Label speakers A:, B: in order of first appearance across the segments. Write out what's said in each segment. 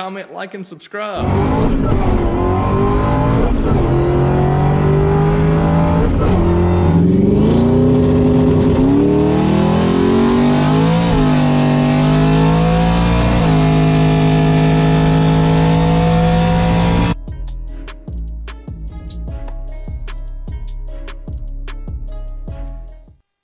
A: comment, like, and subscribe.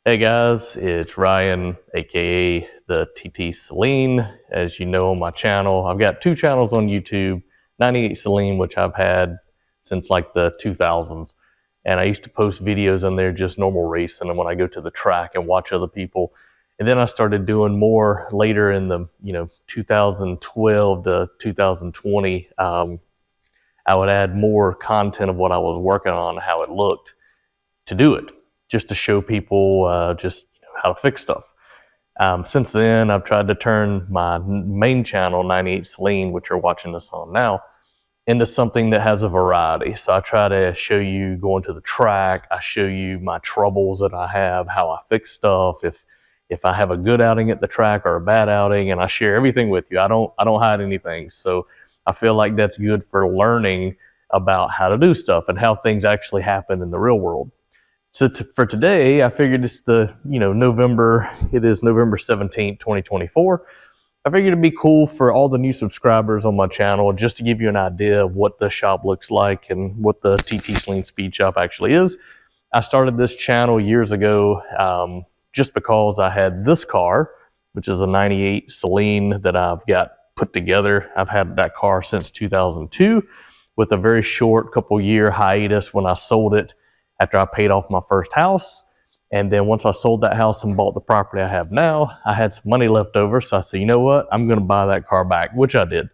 A: Hey guys, it's Ryan, aka the TTSALEEN. As you know on my channel, I've got two channels on YouTube, 98saleen, which I've had since like the 2000s. And I used to post videos on there, just normal racing, and when I go to the track and watch other people. And then I started doing more later in the 2012 to 2020. I would add more content of what I was working on, how it looked to do it, just to show people how to fix stuff. Since then, I've tried to turn my main channel, 98saleen, which you're watching this on now, into something that has a variety. So I try to show you going to the track. I show you my troubles that I have, how I fix stuff, if I have a good outing at the track or a bad outing, and I share everything with you. I don't hide anything. So I feel like that's good for learning about how to do stuff and how things actually happen in the real world. So for today, I figured it's November 17th, 2024. I figured it'd be cool for all the new subscribers on my channel just to give you an idea of what the shop looks like and what the TTSALEEN Speed Shop actually is. I started this channel years ago just because I had this car, which is a 98saleen that I've got put together. I've had that car since 2002 with a very short couple-year hiatus when I sold it after I paid off my first house. And then once I sold that house and bought the property I have now, I had some money left over. So I said, you know what? I'm going to buy that car back, which I did.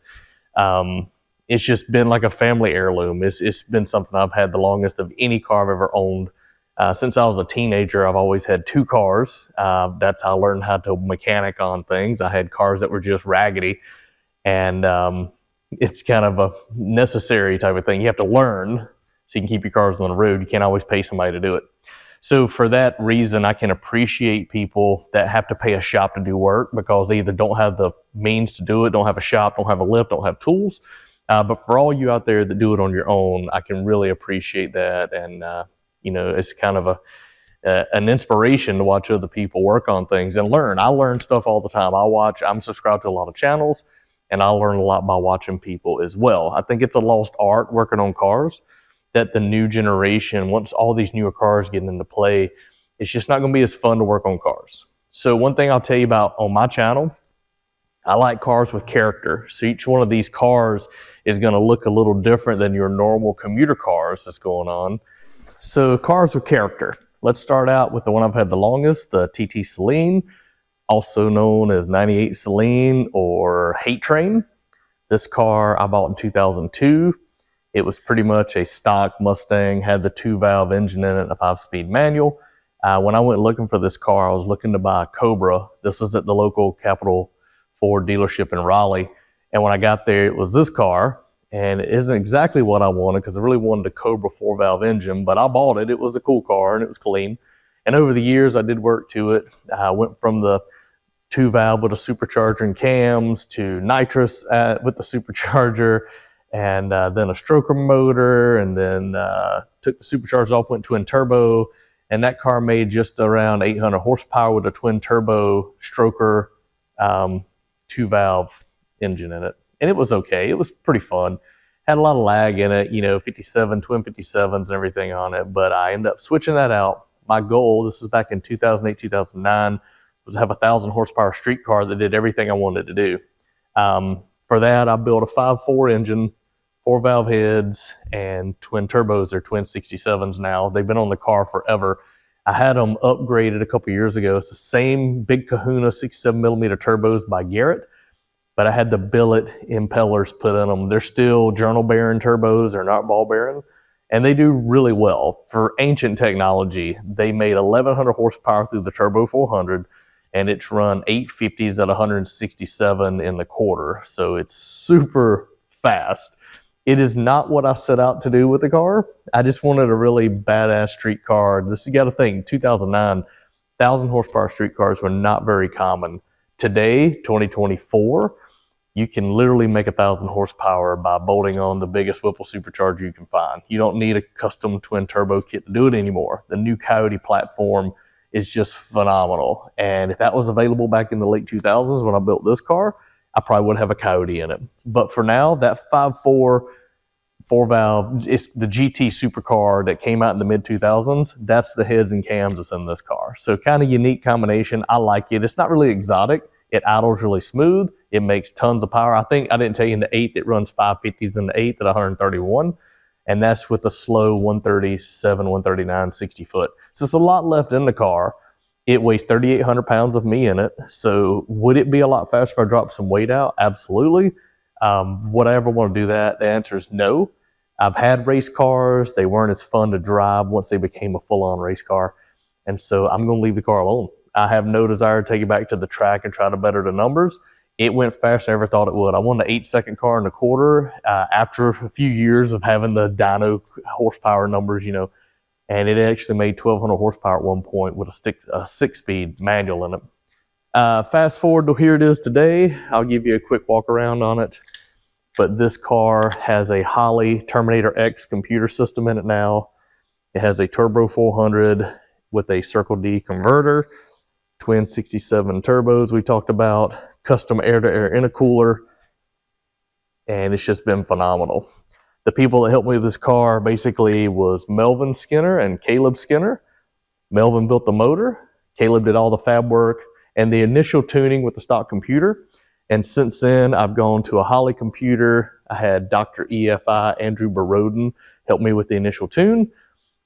A: It's just been like a family heirloom. It's been something I've had the longest of any car I've ever owned. Since I was a teenager, I've always had two cars. That's how I learned how to mechanic on things. I had cars that were just raggedy. And it's kind of a necessary type of thing. You have to learn so you can keep your cars on the road. You can't always pay somebody to do it. So for that reason, I can appreciate people that have to pay a shop to do work because they either don't have the means to do it, don't have a shop, don't have a lift, don't have tools. But for all you out there that do it on your own, I can really appreciate that. And, it's kind of an inspiration to watch other people work on things and learn. I learn stuff all the time. I'm subscribed to a lot of channels, and I learn a lot by watching people as well. I think it's a lost art working on cars, that the new generation, once all these newer cars get into play, it's just not going to be as fun to work on cars. So one thing I'll tell you about on my channel, I like cars with character. So each one of these cars is going to look a little different than your normal commuter cars that's going on. So cars with character. Let's start out with the one I've had the longest, the TTSALEEN, also known as 98saleen or Hate Train. This car I bought in 2002. It was pretty much a stock Mustang, had the 2-valve engine in it, and a 5-speed manual. When I went looking for this car, I was looking to buy a Cobra. This was at the local Capital Ford dealership in Raleigh. And when I got there, it was this car. And it isn't exactly what I wanted because I really wanted a Cobra 4-valve engine, but I bought it. It was a cool car and it was clean. And over the years, I did work to it. I went from the 2-valve with a supercharger and cams to nitrous with the supercharger, and then a stroker motor, and then took the superchargers off, went twin turbo, and that car made just around 800 horsepower with a twin turbo stroker 2-valve engine in it. And it was okay. It was pretty fun. Had a lot of lag in it, twin 57s and everything on it, but I ended up switching that out. My goal, this was back in 2008, 2009, was to have a 1,000 horsepower street car that did everything I wanted to do. For that, I built a 5.4 engine, 4-valve heads, and twin turbos. They're twin 67s now. They've been on the car forever. I had them upgraded a couple years ago. It's the same big Kahuna 67mm turbos by Garrett, but I had the billet impellers put in them. They're still journal bearing turbos. They're not ball bearing, and they do really well. For ancient technology, they made 1,100 horsepower through the Turbo 400, and it's run 850s at 167 in the quarter. So it's super fast. It is not what I set out to do with the car. I just wanted a really badass street car. This, you got to think, 2009, 1,000 horsepower street cars were not very common. Today, 2024, you can literally make 1,000 horsepower by bolting on the biggest Whipple supercharger you can find. You don't need a custom twin turbo kit to do it anymore. The new Coyote platform is just phenomenal. And if that was available back in the late 2000s when I built this car, I probably would have a Coyote in it. But for now, that 5.4 4-valve, it's the GT supercar that came out in the mid-2000s. That's the heads and cams that's in this car. So kind of unique combination. I like it. It's not really exotic. It idles really smooth. It makes tons of power. I think I didn't tell you in the 8th, it runs 550s in the 8th at 131. And that's with the slow 137, 139, 60 foot. So it's a lot left in the car. It weighs 3,800 pounds of me in it. So would it be a lot faster if I dropped some weight out? Absolutely. Would I ever want to do that? The answer is no. I've had race cars. They weren't as fun to drive once they became a full-on race car. And so I'm going to leave the car alone. I have no desire to take it back to the track and try to better the numbers. It went faster than I ever thought it would. I won the 8-second car in the quarter after a few years of having the dyno horsepower numbers, you know, and it actually made 1,200 horsepower at one point with a 6-speed manual in it. Fast forward to here it is today. I'll give you a quick walk around on it. But this car has a Holley Terminator X computer system in it now. It has a Turbo 400 with a Circle D converter, twin 67 turbos we talked about, custom air-to-air intercooler, and it's just been phenomenal. The people that helped me with this car basically was Melvin Skinner and Caleb Skinner. Melvin built the motor, Caleb did all the fab work, and the initial tuning with the stock computer. And since then, I've gone to a Holley computer. I had Dr. EFI, Andrew Baroden, help me with the initial tune.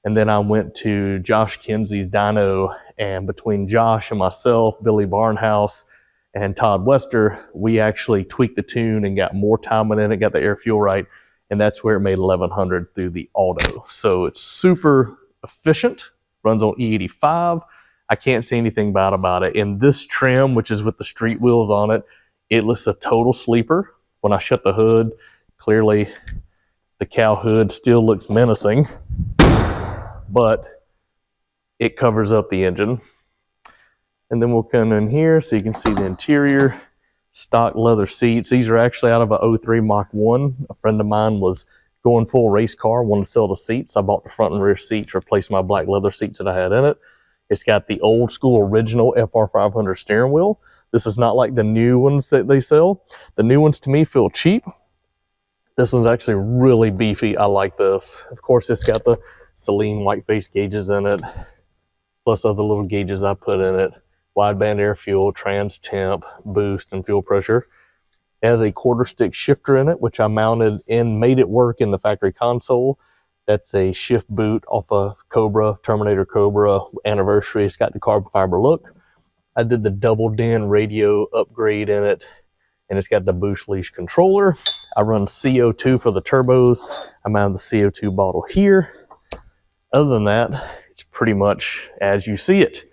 A: And then I went to Josh Kinsey's dyno, and between Josh and myself, Billy Barnhouse, and Todd Wester, we actually tweaked the tune and got more timing in it, got the air fuel right, and that's where it made 1,100 through the auto. So it's super efficient, runs on E85. I can't say anything bad about it. In this trim, which is with the street wheels on it, it looks a total sleeper. When I shut the hood, clearly the cow hood still looks menacing, but it covers up the engine. And then we'll come in here so you can see the interior. Stock leather seats. These are actually out of a 03 Mach 1. A friend of mine was going full race car, wanted to sell the seats. I bought the front and rear seats to replace my black leather seats that I had in it. It's got the old school original FR500 steering wheel. This is not like the new ones that they sell. The new ones to me feel cheap. This one's actually really beefy. I like this. Of course, it's got the Saleen white face gauges in it, plus other little gauges I put in it. Wideband air fuel, trans temp, boost, and fuel pressure. It has a quarter stick shifter in it, which I mounted and made it work in the factory console. That's a shift boot off a Cobra, Terminator Cobra anniversary. It's got the carbon fiber look. I did the double DIN radio upgrade in it, and it's got the boost leash controller. I run CO2 for the turbos. I mounted the CO2 bottle here. Other than that, it's pretty much as you see it.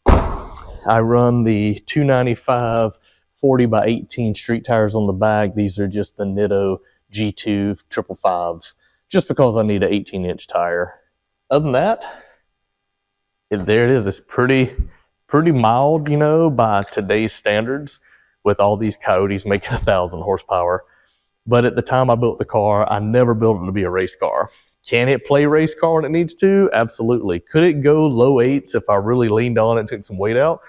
A: I run the 295 40x18 street tires on the back. These are just the Nitto G2 555s, just because I need an 18-inch tire. Other than that, there it is. It's pretty mild, you know, by today's standards, with all these Coyotes making 1,000 horsepower. But at the time I built the car, I never built it to be a race car. Can it play race car when it needs to? Absolutely. Could it go low 8s if I really leaned on it and took some weight out?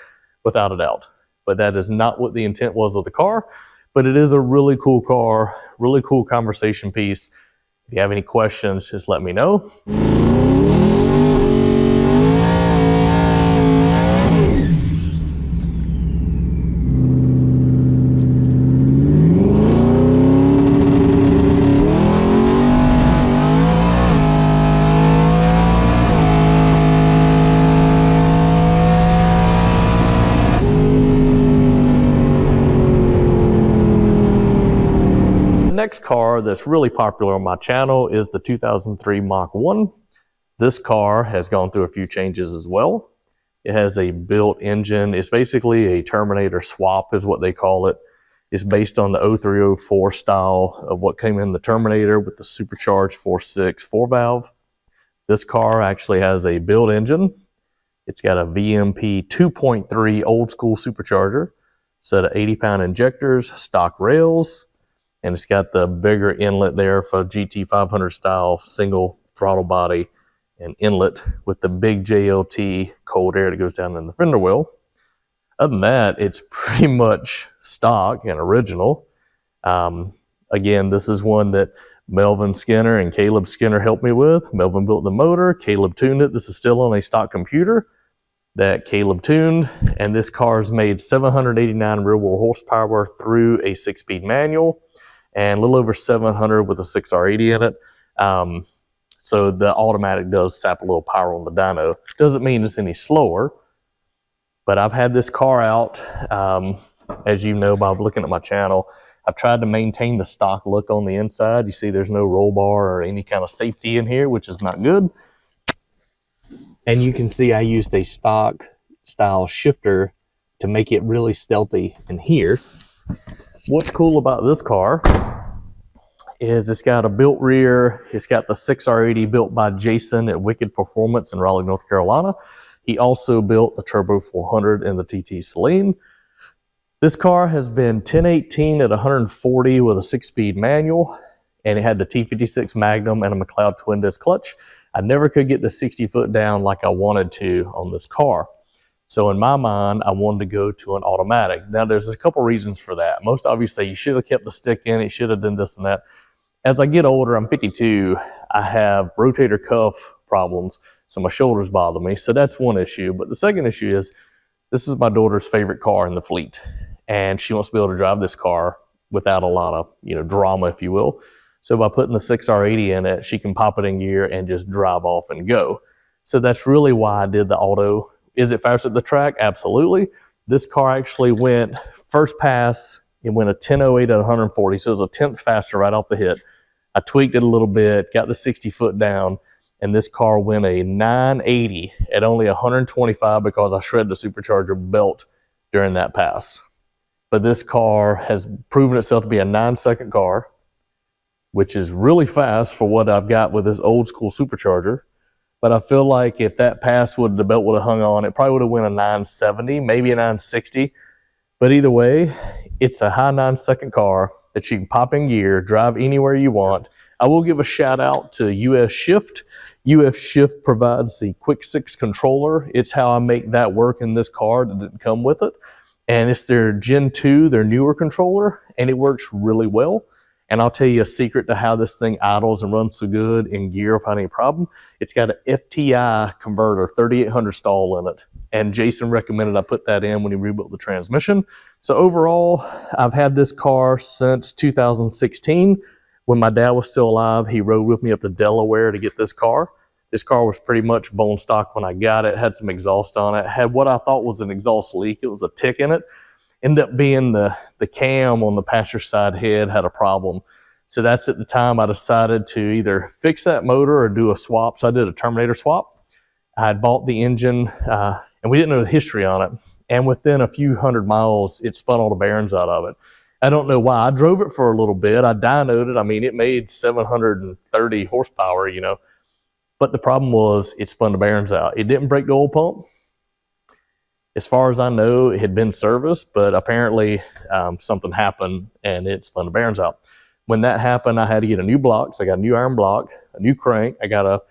A: Without a doubt. But that is not what the intent was of the car. But it is a really cool car, really cool conversation piece. If you have any questions, just let me know. Next car that's really popular on my channel is the 2003 Mach 1. This car has gone through a few changes as well. It has a built engine. It's basically a Terminator swap is what they call it. It's based on the 0304 style of what came in the Terminator with the supercharged 4.6 4-valve. This car actually has a built engine. It's got a VMP 2.3 old school supercharger. Set of 80-pound injectors, stock rails, and it's got the bigger inlet there for GT500 style single throttle body and inlet with the big JLT cold air that goes down in the fender well. Other than that, it's pretty much stock and original. Again, this is one that Melvin Skinner and Caleb Skinner helped me with. Melvin built the motor, Caleb tuned it. This is still on a stock computer that Caleb tuned, and this car is made 789 real world horsepower through a 6-speed manual and a little over 700 with a 6R80 in it. So the automatic does sap a little power on the dyno. Doesn't mean it's any slower, but I've had this car out, as you know by looking at my channel. I've tried to maintain the stock look on the inside. You see there's no roll bar or any kind of safety in here, which is not good. And you can see I used a stock style shifter to make it really stealthy in here. What's cool about this car is it's got a built rear. It's got the 6R80 built by Jason at Wicked Performance in Raleigh, North Carolina. He also built the Turbo 400 in the TTSALEEN. This car has been 1018 at 140 with a 6-speed manual, and it had the T56 Magnum and a McLeod twin disc clutch. I never could get the 60 foot down like I wanted to on this car. So in my mind, I wanted to go to an automatic. Now there's a couple reasons for that. Most obviously, you should have kept the stick in, it should have done this and that. As I get older, I'm 52, I have rotator cuff problems, so my shoulders bother me. So that's one issue. But the second issue is, this is my daughter's favorite car in the fleet, and she wants to be able to drive this car without a lot of, drama, if you will. So by putting the 6R80 in it, she can pop it in gear and just drive off and go. So that's really why I did the auto. Is it faster at the track? Absolutely. This car actually went first pass, it went a 10:08 at 140, so it was a tenth faster right off the hit. I tweaked it a little bit, got the 60 foot down, and this car went a 980 at only 125 because I shredded the supercharger belt during that pass. But this car has proven itself to be a 9-second car, which is really fast for what I've got with this old school supercharger. But I feel like if that pass the belt would have hung on, it probably would have went a 970, maybe a 960. But either way, it's a high 9-second car that you can pop in gear, drive anywhere you want. I will give a shout out to US Shift. US Shift provides the Quick 6 controller. It's how I make that work in this car that didn't come with it. And it's their Gen 2, their newer controller, and it works really well. And I'll tell you a secret to how this thing idles and runs so good in gear without any problem. It's got an FTI converter, 3800 stall in it. And Jason recommended I put that in when he rebuilt the transmission. So overall, I've had this car since 2016. When my dad was still alive, he rode with me up to Delaware to get this car. This car was pretty much bone stock when I got it. Had some exhaust on it. Had what I thought was an exhaust leak. It was a tick in it. Ended up being the cam on the passenger side head had a problem. So that's at the time I decided to either fix that motor or do a swap. So I did a Terminator swap. I had bought the engine and we didn't know the history on it. And within a few hundred miles, it spun all the bearings out of it. I don't know why. I drove it for a little bit. I dynoed it. I mean, it made 730 horsepower, But the problem was it spun the bearings out. It didn't break the oil pump. As far as I know, it had been serviced, but apparently something happened and it spun the bearings out. When that happened, I had to get a new block. So I got a new iron block, a new crank. I got a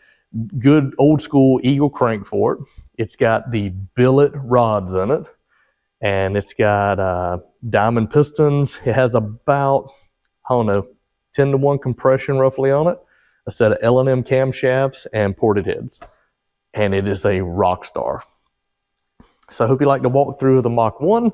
A: good old school Eagle crank for it. It's got the billet rods in it, and it's got diamond pistons. It has about, 10-to-1 compression roughly on it, a set of L&M camshafts and ported heads. And it is a rock star. So I hope you like the walkthrough of the Mach 1.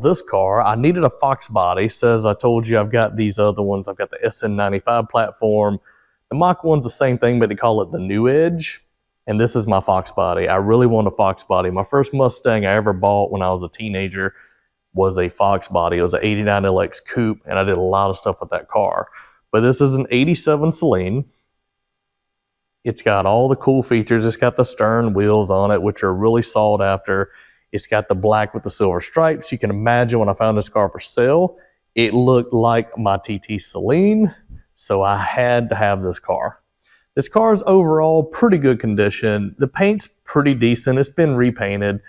A: This car, I needed a Fox body. Says I told you I've got these other ones. I've got the SN95 platform. The Mach 1's the same thing, but they call it the New Edge. And this is my Fox body. I really want a Fox body. My first Mustang I ever bought when I was a teenager was a Fox body. It was an 89LX coupe, and I did a lot of stuff with that car. But this is an 87 Saleen. It's got all the cool features. It's got the stern wheels on it, which are really sought after. It's got the black with the silver stripes. You can imagine when I found this car for sale, it looked like my TTSALEEN, so I had to have this car. This car is overall pretty good condition. The paint's pretty decent. It's been repainted,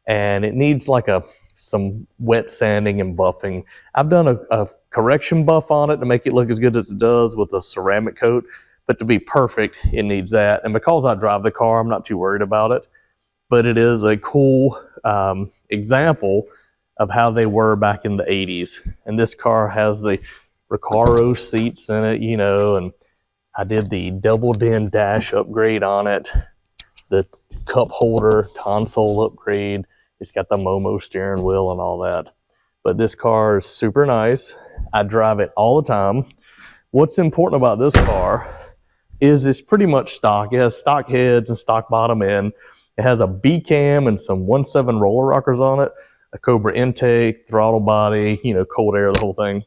A: and it needs like some wet sanding and buffing. I've done a correction buff on it to make it look as good as it does with a ceramic coat, but to be perfect, it needs that. And because I drive the car, I'm not too worried about it. But it is a cool example of how they were back in the 80s. And this car has the Recaro seats in it, you know, and I did the double din dash upgrade on it, the cup holder console upgrade. It's got the Momo steering wheel and all that. But this car is super nice. I drive it all the time. What's important about this car is it's pretty much stock. It has stock heads and stock bottom end. It has a B-cam and some 1.7 roller rockers on it, a Cobra intake, throttle body, you know, cold air, the whole thing.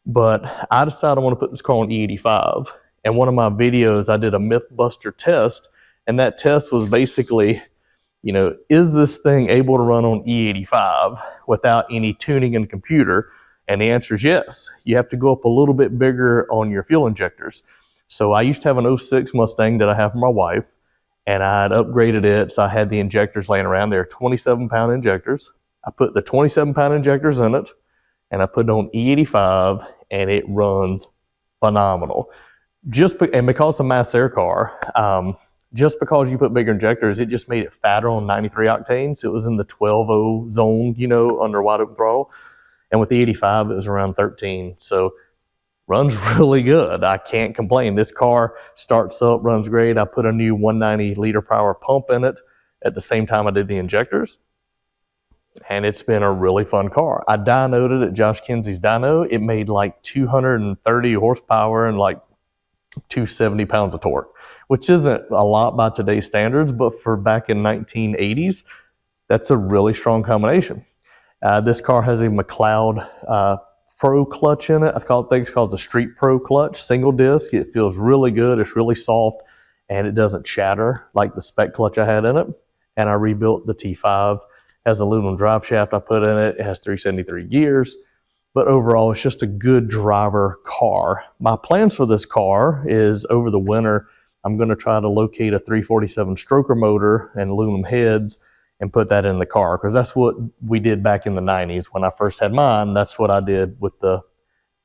A: But I decided I want to put this car on E85. And one of my videos, I did a Mythbuster test, and that test was basically, you know, is this thing able to run on E85 without any tuning in the computer? And the answer is yes. You have to go up a little bit bigger on your fuel injectors. So I used to have an 06 Mustang that I have for my wife, and I had upgraded it, so I had the injectors laying around. They're 27-pound injectors. I put the 27-pound injectors in it, and I put it on E85, and it runs phenomenal. And because it's a mass air car, just because you put bigger injectors, it just made it fatter on 93 octanes. It was in the 12.0 zone, you know, under wide open throttle. And with the 85, it was around 13. So runs really good. I can't complain. This car starts up, runs great. I put a new 190 liter power pump in it at the same time I did the injectors. And it's been a really fun car. I dynoed it at Josh Kinsey's dyno. It made like 230 horsepower and like 270 pounds of torque, which isn't a lot by today's standards, but for back in 1980s, that's a really strong combination. This car has a McLeod Pro clutch in it. I think it's called the Street Pro clutch, single disc. It feels really good. It's really soft, and it doesn't shatter like the spec clutch I had in it. And I rebuilt the T5. Has aluminum drive shaft I put in it. It has 373 gears. But overall, it's just a good driver car. My plans for this car is over the winter, I'm going to try to locate a 347 stroker motor and aluminum heads and put that in the car, because that's what we did back in the 90s. When I first had mine, that's what I did with the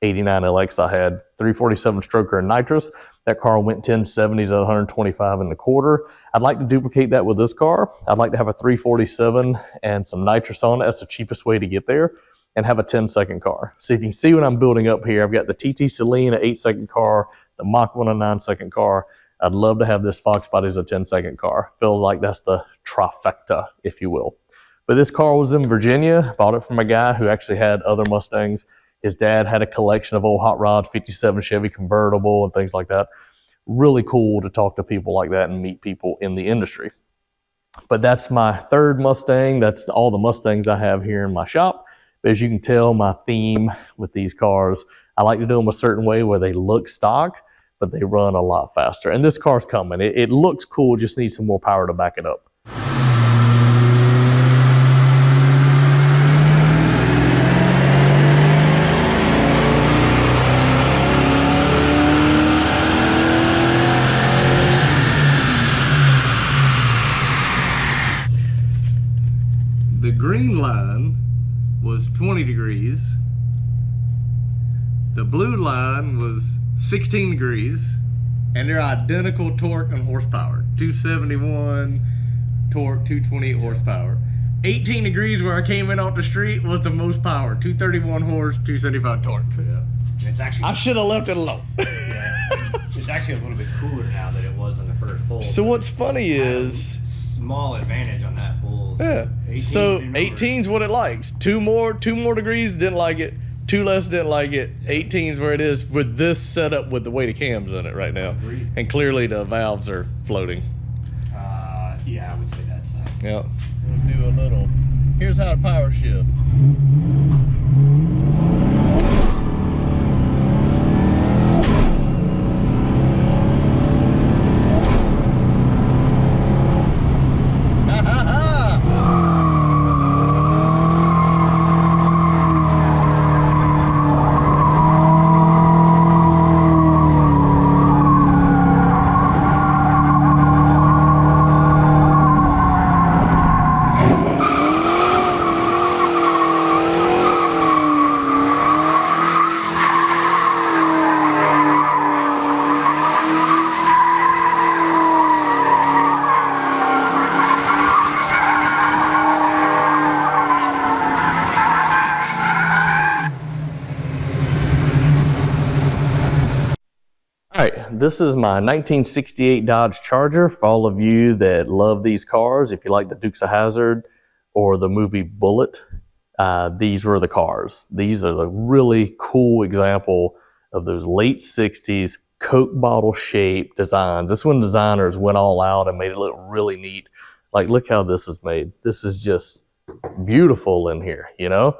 A: 89 LX I had. 347 stroker and nitrous. That car went 1070s at 125 in the quarter. I'd like to duplicate that with this car. I'd like to have a 347 and some nitrous on it. That's the cheapest way to get there. And have a 10-second car. So if you can see what I'm building up here, I've got the TTSALEEN, an 8-second car, the Mach 1, a 9-second car. I'd love to have this Fox Body as a 10-second car. Feel like that's the trifecta, if you will. But this car was in Virginia. Bought it from a guy who actually had other Mustangs. His dad had a collection of old hot rods, 57 Chevy convertible and things like that. Really cool to talk to people like that and meet people in the industry. But that's my third Mustang. That's all the Mustangs I have here in my shop. But as you can tell, my theme with these cars, I like to do them a certain way where they look stock, but they run a lot faster. And this car's coming. It looks cool, just needs some more power to back it up. The green line was 20 degrees. The blue line was 16 degrees, and they're identical torque and horsepower. 271 torque, 228 horsepower. 18 degrees where I came in off the street was the most power. 231 horse, 275 torque.
B: Yeah. It's actually,
A: I should have left it alone.
B: Yeah. It's actually a little bit cooler now than it was on the first pull.
A: So what's funny is
B: small advantage on that bull.
A: Yeah. So 18's what it likes. Two more degrees, didn't like it. 2 less, didn't like it. 18's where it is with this setup with the way the cam's in it right now.
B: Agreed.
A: And clearly the valves are floating.
B: Yeah, I would say that's
A: Yep. We'll do a little. Here's how to power shift. this is my 1968 Dodge Charger. For all of you that love these cars, if you like the Dukes of Hazzard or the movie Bullet, these were the cars. These are the really cool example of those late 60s Coke bottle shaped designs. This one designers went all out and made it look really neat. Like, look how this is made. This is just beautiful in here, you know?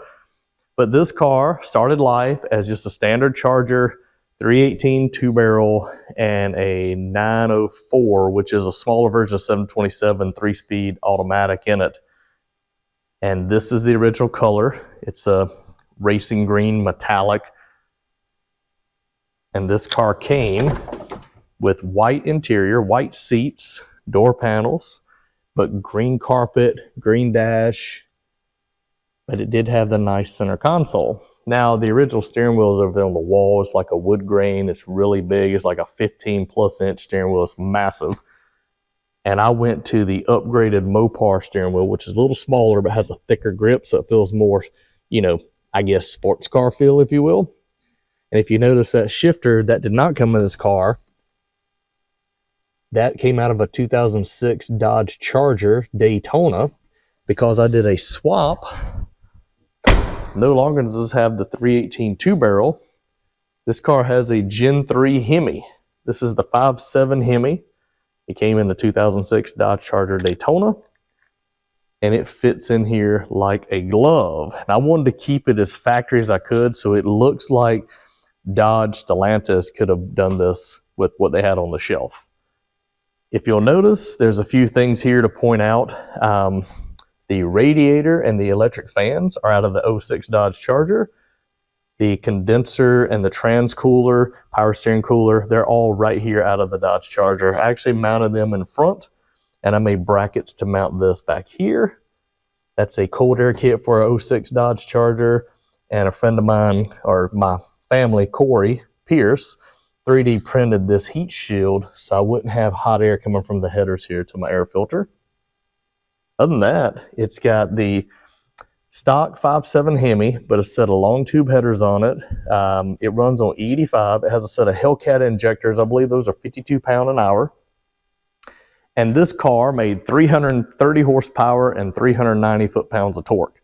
A: But this car started life as just a standard Charger, 318 two-barrel, and a 904, which is a smaller version of 727 3-speed automatic in it. And this is the original color. It's a racing green metallic. And this car came with white interior, white seats, door panels, but green carpet, green dash, but it did have the nice center console. Now, the original steering wheel is over there on the wall. It's like a wood grain. It's really big. It's like a 15+ inch steering wheel. It's massive. And I went to the upgraded Mopar steering wheel, which is a little smaller, but has a thicker grip, so it feels more, you know, I guess sports car feel, if you will. And if you notice that shifter, that did not come in this car. That came out of a 2006 Dodge Charger Daytona, because I did a swap. No longer does this have the 318 two-barrel. This car has a Gen 3 Hemi. This is the 5.7 Hemi. It came in the 2006 Dodge Charger Daytona, and it fits in here like a glove. And I wanted to keep it as factory as I could, so it looks like Dodge Stellantis could have done this with what they had on the shelf. If you'll notice, there's a few things here to point out. The radiator and the electric fans are out of the 06 Dodge Charger. The condenser and the trans cooler, power steering cooler, they're all right here out of the Dodge Charger. I actually mounted them in front, and I made brackets to mount this back here. That's a cold air kit for a 06 Dodge Charger, and a friend of mine, or my family, Corey Pierce, 3D printed this heat shield so I wouldn't have hot air coming from the headers here to my air filter. Other than that, it's got the stock 5.7 Hemi, but a set of long tube headers on it. It runs on E85. It has a set of Hellcat injectors. I believe those are 52 pound an hour. And this car made 330 horsepower and 390 foot-pounds of torque,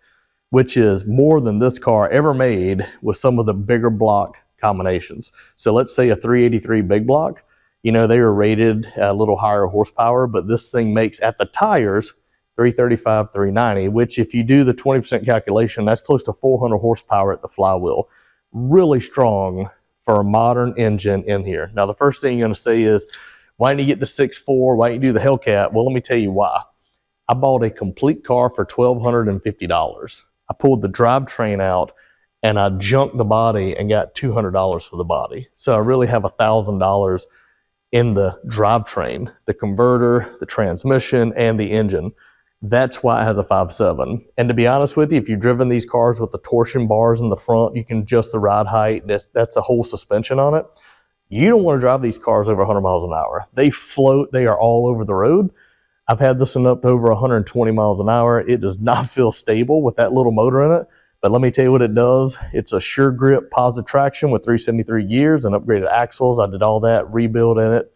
A: which is more than this car ever made with some of the bigger block combinations. So let's say a 383 big block, you know, they were rated a little higher horsepower, but this thing makes at the tires 335, 390, which if you do the 20% calculation, that's close to 400 horsepower at the flywheel. Really strong for a modern engine in here. Now, the first thing you're going to say is, why didn't you get the 6.4? Why didn't you do the Hellcat? Well, let me tell you why. I bought a complete car for $1,250. I pulled the drivetrain out and I junked the body and got $200 for the body. So I really have $1,000 in the drivetrain, the converter, the transmission, and the engine. That's why it has a 5.7. And to be honest with you, if you've driven these cars with the torsion bars in the front, you can adjust the ride height. That's a whole suspension on it. You don't want to drive these cars over 100 miles an hour. They float. They are all over the road. I've had this one up to over 120 miles an hour. It does not feel stable with that little motor in it. But let me tell you what it does. It's a sure grip positive traction with 373 gears and upgraded axles. I did all that, rebuild in it.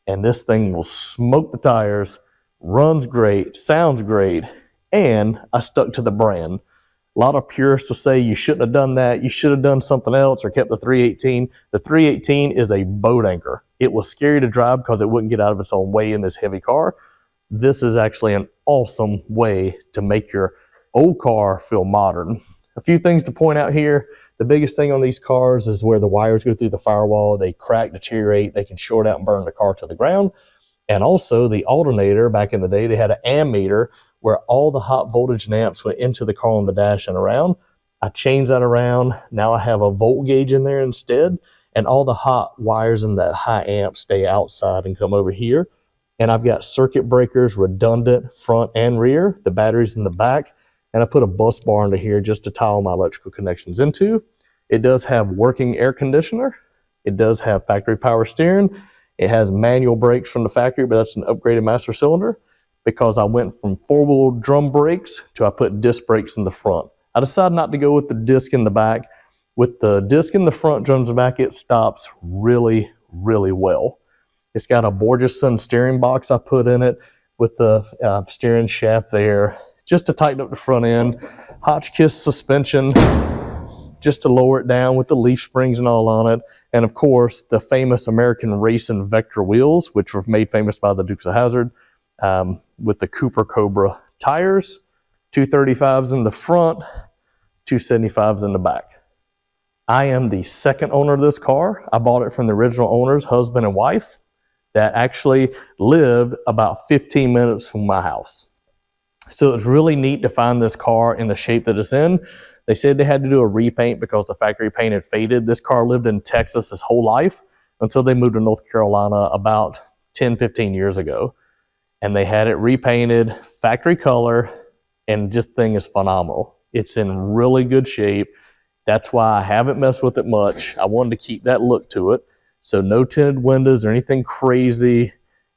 A: And this thing will smoke the tires. Runs great, sounds great, and I stuck to the brand. A lot of purists will say you shouldn't have done that, you should have done something else or kept the 318. The 318 is a boat anchor. It was scary to drive because it wouldn't get out of its own way in this heavy car. This is actually an awesome way to make your old car feel modern. A few things to point out here. The biggest thing on these cars is where the wires go through the firewall, they crack, deteriorate, they can short out and burn the car to the ground. And also the alternator, back in the day, they had an ammeter where all the hot voltage and amps went into the car on the dash and around. I changed that around. Now I have a volt gauge in there instead, and all the hot wires and that high amp stay outside and come over here. And I've got circuit breakers redundant front and rear, the batteries in the back, and I put a bus bar into here just to tie all my electrical connections into. It does have working air conditioner. It does have factory power steering. It has manual brakes from the factory, but that's an upgraded master cylinder because I went from 4-wheel drum brakes to I put disc brakes in the front. I decided not to go with the disc in the back. With the disc in the front, drums in the back, it stops really, really well. It's got a Borgeson steering box I put in it with the steering shaft there, just to tighten up the front end. Hotchkiss suspension, just to lower it down with the leaf springs and all on it. And of course, the famous American Racing Vector wheels, which were made famous by the Dukes of Hazzard, with the Cooper Cobra tires, 235s in the front, 275s in the back. I am the second owner of this car. I bought it from the original owners, husband and wife, that actually lived about 15 minutes from my house. So it's really neat to find this car in the shape that it's in. They said they had to do a repaint because the factory paint had faded. This car lived in Texas his whole life until they moved to North Carolina about 10, 15 years ago. And they had it repainted, factory color, and just thing is phenomenal. It's in really good shape. That's why I haven't messed with it much. I wanted to keep that look to it. So no tinted windows or anything crazy.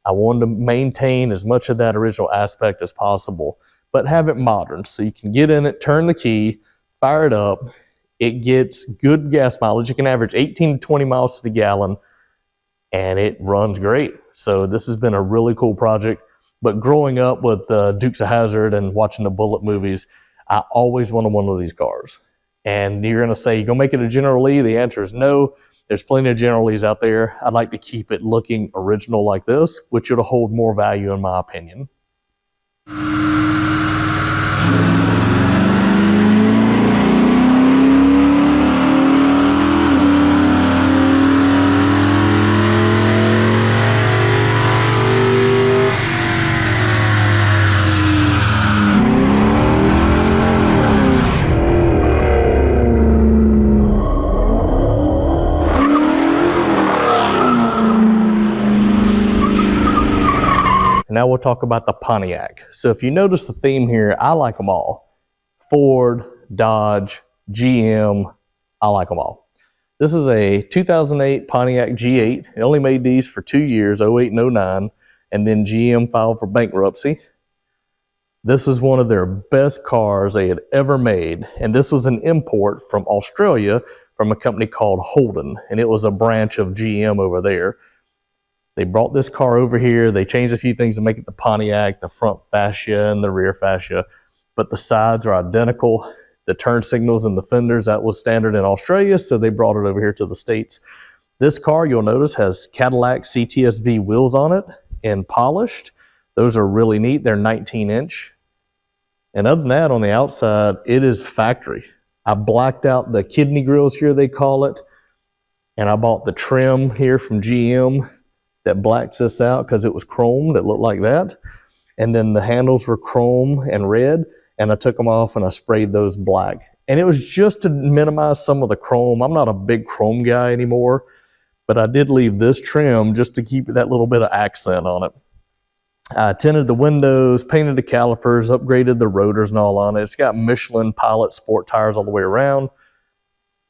A: I wanted to maintain as much of that original aspect as possible, but have it modern. So you can get in it, turn the key, fire it up. It gets good gas mileage. You can average 18 to 20 miles to the gallon, and it runs great. So this has been a really cool project. But growing up with Dukes of Hazzard and watching the Bullitt movies, I always wanted one of these cars. And you're going to say, you're going to make it a General Lee? The answer is no. There's plenty of General Lees out there. I'd like to keep it looking original like this, which would hold more value in my opinion. Now we'll talk about the Pontiac. So if you notice the theme here, I like them all. Ford, Dodge, GM, I like them all. This is a 2008 Pontiac G8. It only made these for 2 years, 08 and 09, and then GM filed for bankruptcy. This is one of their best cars they had ever made, and this was an import from Australia from a company called Holden, and it was a branch of GM over there. They brought this car over here. They changed a few things to make it the Pontiac, the front fascia and the rear fascia, but the sides are identical. The turn signals and the fenders, that was standard in Australia, so they brought it over here to the States. This car, you'll notice, has Cadillac CTSV wheels on it and polished. Those are really neat. They're 19-inch. And other than that, on the outside, it is factory. I blacked out the kidney grills here, they call it, and I bought the trim here from GM that blacks this out because it was chrome that looked like that. And then the handles were chrome and red, and I took them off and I sprayed those black. And it was just to minimize some of the chrome. I'm not a big chrome guy anymore, but I did leave this trim just to keep that little bit of accent on it. I tinted the windows, painted the calipers, upgraded the rotors and all on it. It's got Michelin Pilot sport tires all the way around.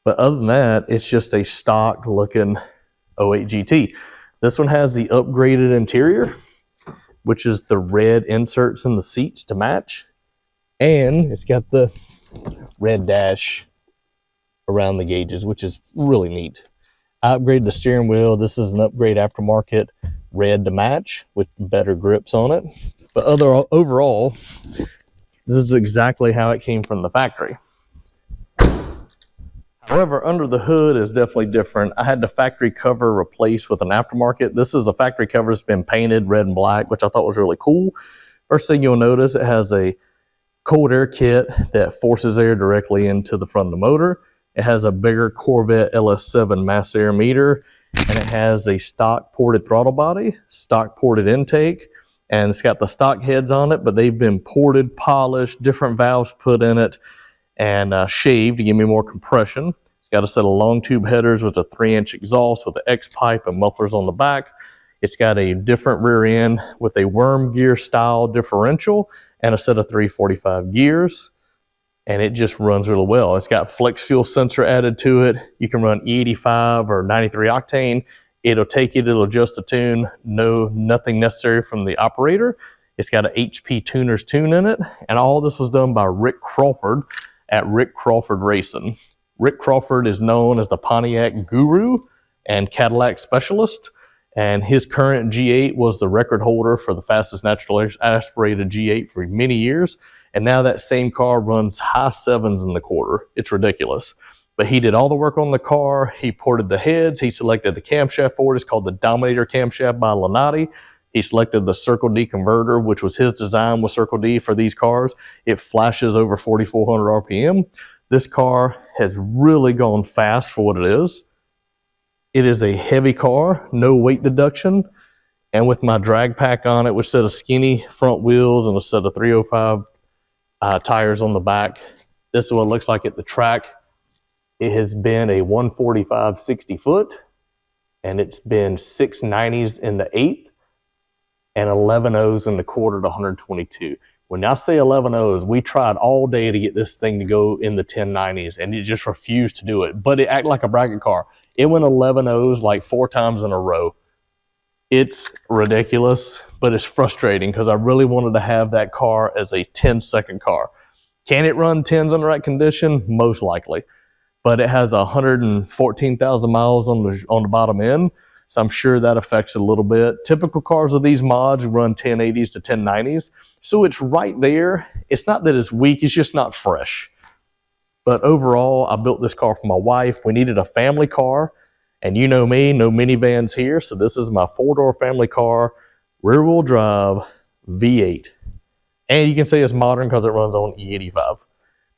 A: But other than that, it's just a stock looking 08 GT. This one has the upgraded interior, which is the red inserts in the seats to match. And it's got the red dash around the gauges, which is really neat. I upgraded the steering wheel. This is an upgrade aftermarket red to match with better grips on it. But overall, this is exactly how it came from the factory. However, under the hood is definitely different. I had the factory cover replaced with an aftermarket. This is a factory cover that's been painted red and black, which I thought was really cool. First thing you'll notice, it has a cold air kit that forces air directly into the front of the motor. It has a bigger Corvette LS7 mass air meter, and it has a stock ported throttle body, stock ported intake, and it's got the stock heads on it, but they've been ported, polished, different valves put in it, and shaved to give me more compression. It's got a set of long tube headers with a 3-inch exhaust with an X pipe and mufflers on the back. It's got a different rear end with a worm gear style differential and a set of 345 gears. And it just runs really well. It's got flex fuel sensor added to it. You can run E85 or 93 octane. It'll take it, it'll adjust the tune. Nothing necessary from the operator. It's got an HP tuner's tune in it. And all this was done by Rick Crawford at Rick Crawford Racing. Rick Crawford is known as the Pontiac guru. and Cadillac specialist. And his current G8 was the record holder for the fastest naturally aspirated G8 for many years. And now that same car runs high sevens in the quarter. It's ridiculous. But he did all the work on the car. He ported the heads. He selected the camshaft for it. It's called the Dominator camshaft by Lanati. He selected the Circle D converter, which was his design with Circle D for these cars. It flashes over 4,400 RPM. This car has really gone fast for what it is. It is a heavy car, no weight deduction. And with my drag pack on it, which set of skinny front wheels and a set of 305 tires on the back, this is what it looks like at the track. It has been a 145 60 foot, and it's been 690s in the 8th and 11.0s in the quarter to 122. When I say 11.0s, we tried all day to get this thing to go in the 1090s, and it just refused to do it. But it acted like a bracket car. It went 11.0s like 4 times in a row. It's ridiculous, but it's frustrating because I really wanted to have that car as a 10-second car. Can it run 10s in the right condition? Most likely. But it has 114,000 miles on the bottom end, so I'm sure that affects it a little bit. Typical cars of these mods run 1080s to 1090s, so it's right there. It's not that it's weak, it's just not fresh. But overall, I built this car for my wife. We needed a family car, and you know me, no minivans here, so this is my 4-door family car, rear-wheel drive, V8. And you can say it's modern because it runs on E85.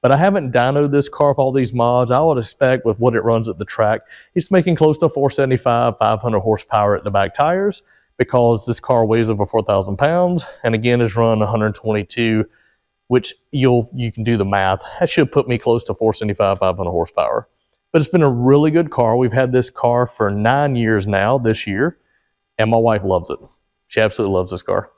A: But I haven't dynoed this car with all these mods. I would expect with what it runs at the track, it's making close to 475, 500 horsepower at the back tires because this car weighs over 4,000 pounds. And again, it's run 122, which you can do the math. That should put me close to 475, 500 horsepower. But it's been a really good car. We've had this car for 9 years now this year, and my wife loves it. She absolutely loves this car.